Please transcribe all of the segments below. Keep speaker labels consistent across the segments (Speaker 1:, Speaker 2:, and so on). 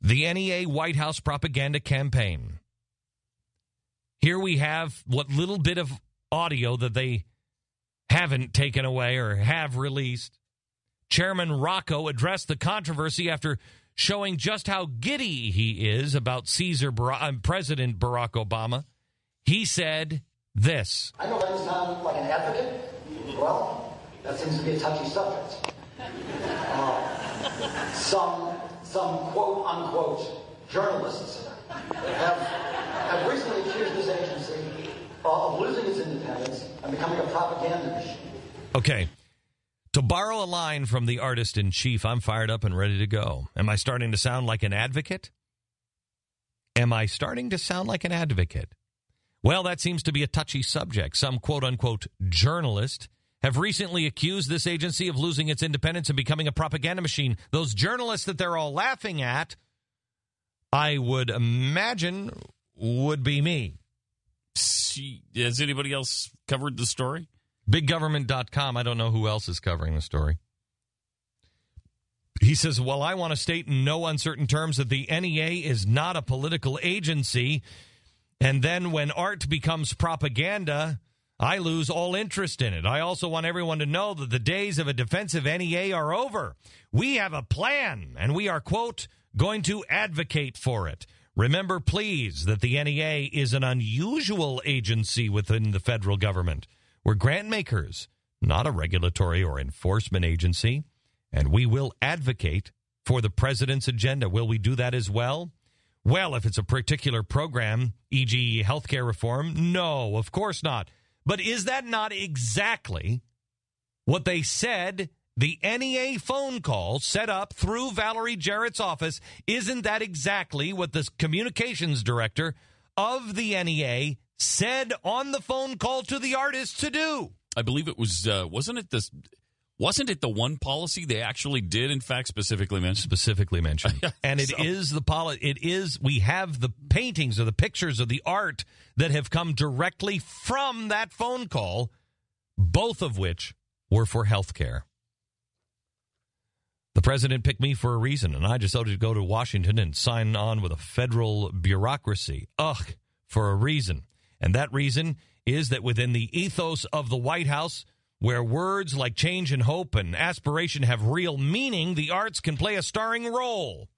Speaker 1: The NEA White House propaganda campaign. Here we have what little bit of audio that they haven't taken away or have released. Chairman Rocco addressed the controversy after showing just how giddy he is about President Barack Obama. He said this.
Speaker 2: I know I sound like an advocate. Well, that seems to be a touchy subject. Some quote-unquote journalists have recently accused this agency of losing its independence and becoming a propaganda machine.
Speaker 1: Okay. To borrow a line from the artist-in-chief, I'm fired up and ready to go. Am I starting to sound like an advocate? Am I starting to sound like an advocate? Well, that seems to be a touchy subject. Some quote-unquote journalists have recently accused this agency of losing its independence and becoming a propaganda machine. Those journalists that they're all laughing at, I would imagine, would be me.
Speaker 3: Has anybody else covered the story?
Speaker 1: BigGovernment.com. I don't know who else is covering the story. He says, well, I want to state in no uncertain terms that the NEA is not a political agency. And then when art becomes propaganda, I lose all interest in it. I also want everyone to know that the days of a defensive NEA are over. We have a plan, and we are, quote, going to advocate for it. Remember, please, that the NEA is an unusual agency within the federal government. We're grant makers, not a regulatory or enforcement agency, and we will advocate for the president's agenda. Will we do that as well? Well, if it's a particular program, e.g. healthcare reform, no, of course not. But is that not exactly what they said? The NEA phone call set up through Valerie Jarrett's office, isn't that exactly what the communications director of the NEA said on the phone call to the artist to do?
Speaker 3: I believe it was, wasn't it the one policy they actually did, in fact, specifically mention?
Speaker 1: And we have the paintings or the pictures of the art that have come directly from that phone call, both of which were for health care. The president picked me for a reason, and I decided to go to Washington and sign on with a federal bureaucracy. For a reason. And that reason is that within the ethos of the White House, where words like change and hope and aspiration have real meaning, the arts can play a starring role.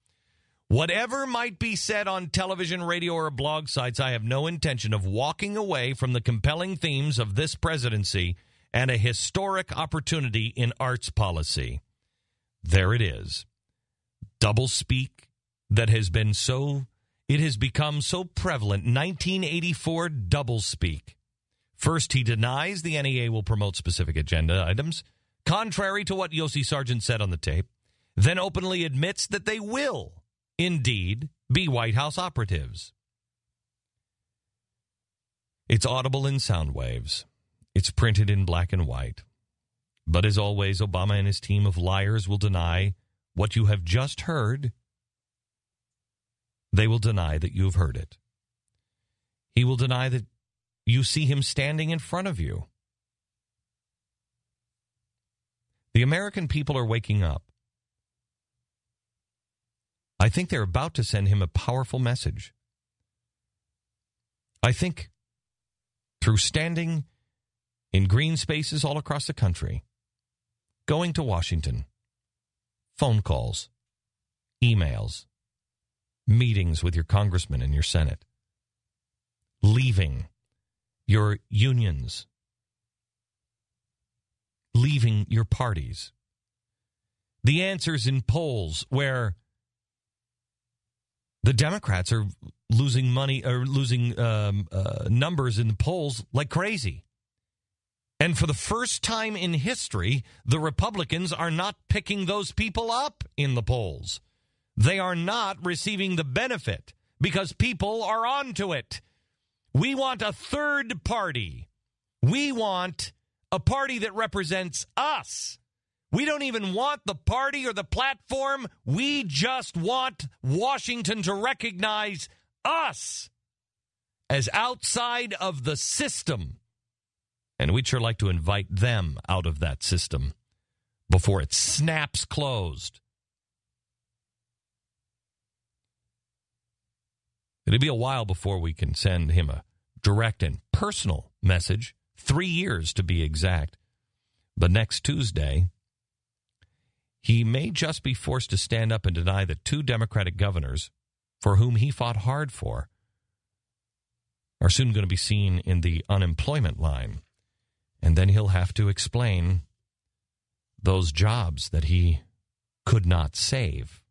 Speaker 1: Whatever might be said on television, radio, or blog sites, I have no intention of walking away from the compelling themes of this presidency and a historic opportunity in arts policy. There it is. Doublespeak that has been it has become so prevalent. 1984 doublespeak. First, he denies the NEA will promote specific agenda items, contrary to what Yossi Sargent said on the tape, then openly admits that they will, indeed, be White House operatives. It's audible in sound waves. It's printed in black and white. But as always, Obama and his team of liars will deny what you have just heard. They will deny that you've heard it. He will deny that you see him standing in front of you. The American people are waking up. I think they're about to send him a powerful message. I think through standing in green spaces all across the country, going to Washington, phone calls, emails, meetings with your congressman and your Senate, leaving your unions, leaving your parties. The answers in polls where the Democrats are losing money or losing numbers in the polls like crazy. And for the first time in history, the Republicans are not picking those people up in the polls. They are not receiving the benefit because people are onto it. We want a third party. We want a party that represents us. We don't even want the party or the platform. We just want Washington to recognize us as outside of the system. And we'd sure like to invite them out of that system before it snaps closed. It'll be a while before we can send him a direct and personal message, 3 years to be exact. But next Tuesday, he may just be forced to stand up and deny that 2 Democratic governors, for whom he fought hard for, are soon going to be seen in the unemployment line. And then he'll have to explain those jobs that he could not save.